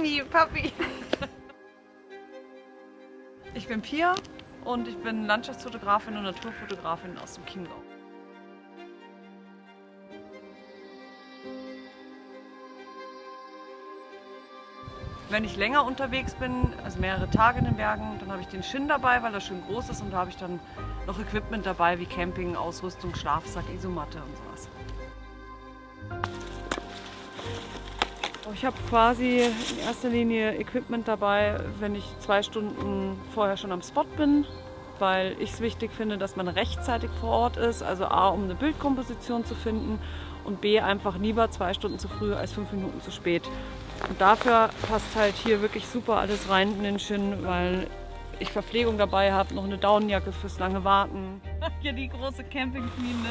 Mami, Papi. Ich bin Pia und ich bin Landschaftsfotografin und Naturfotografin aus dem Chiemgau. Wenn ich länger unterwegs bin, also mehrere Tage in den Bergen, dann habe ich den Shin dabei, weil er schön groß ist, und da habe ich dann noch Equipment dabei wie Camping, Ausrüstung, Schlafsack, Isomatte und sowas. Ich habe quasi in erster Linie Equipment dabei, wenn ich 2 Stunden vorher schon am Spot bin, weil ich es wichtig finde, dass man rechtzeitig vor Ort ist, also A, um eine Bildkomposition zu finden, und B, einfach lieber 2 Stunden zu früh als 5 Minuten zu spät. Und dafür passt halt hier wirklich super alles rein in den Shin, weil ich Verpflegung dabei habe, noch eine Daunenjacke fürs lange Warten. Hier die große Camping Queen, ne?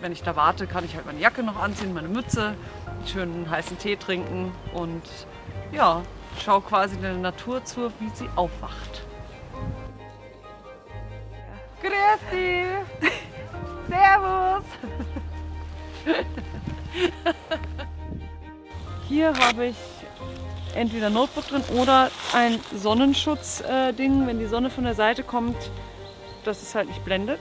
Wenn ich da warte, kann ich halt meine Jacke noch anziehen, meine Mütze, einen schönen heißen Tee trinken und ja, schau quasi der Natur zu, wie sie aufwacht. Grüß dich! Servus! Hier habe ich entweder Notebook drin oder ein Sonnenschutz-Ding, wenn die Sonne von der Seite kommt, dass es halt nicht blendet.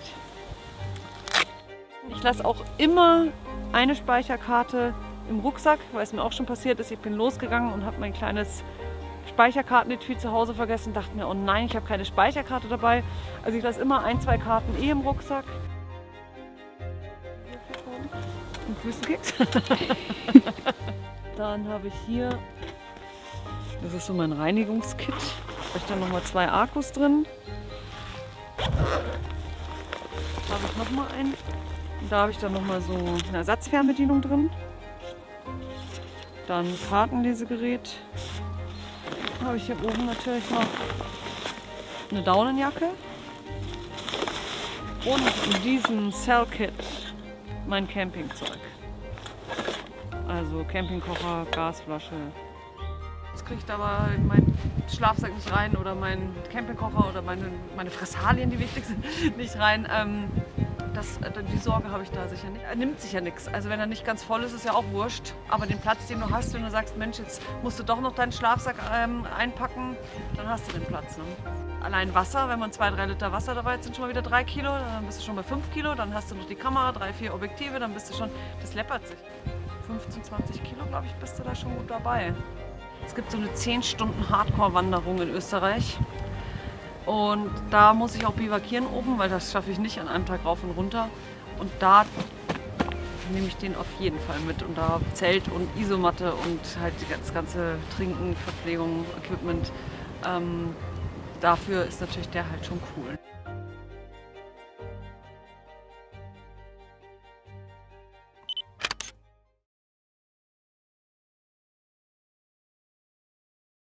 Ich lasse auch immer eine Speicherkarte im Rucksack, weil es mir auch schon passiert ist. Ich bin losgegangen und habe mein kleines Speicherkartenetui zu Hause vergessen. Dachte mir, oh nein, ich habe keine Speicherkarte dabei. Also ich lasse immer 1, 2 Karten im Rucksack. Und Wüstenkeks. Dann habe ich hier, das ist so mein Reinigungskit. Da habe ich dann nochmal 2 Akkus drin. Da habe ich nochmal einen. Und da habe ich dann nochmal so eine Ersatzfernbedienung drin. Dann Kartenlesegerät. Dann habe ich hier oben natürlich noch eine Daunenjacke. Und in diesem Cell-Kit mein Campingzeug. Also Campingkocher, Gasflasche. Jetzt kriege ich aber meinen Schlafsack nicht rein oder meinen Campingkocher oder meine Fressalien, die wichtig sind, nicht rein. Die Sorge habe ich da sicher nicht. Er nimmt sich ja nichts. Also wenn er nicht ganz voll ist, ist ja auch wurscht. Aber den Platz, den du hast, wenn du sagst, Mensch, jetzt musst du doch noch deinen Schlafsack einpacken, dann hast du den Platz. Ne? Allein Wasser, wenn man 2, 3 Liter Wasser dabei hat, sind schon mal wieder 3 Kilo. Dann bist du schon bei 5 Kilo. Dann hast du noch die Kamera, 3, 4 Objektive, dann bist du schon, das läppert sich. 15, 20 Kilo, glaube ich, bist du da schon gut dabei. Es gibt so eine 10 Stunden Hardcore-Wanderung in Österreich. Und da muss ich auch bivakieren oben, weil das schaffe ich nicht an einem Tag rauf und runter. Und da nehme ich den auf jeden Fall mit. Und da Zelt und Isomatte und halt das ganze Trinken, Verpflegung, Equipment. Dafür ist natürlich der halt schon cool.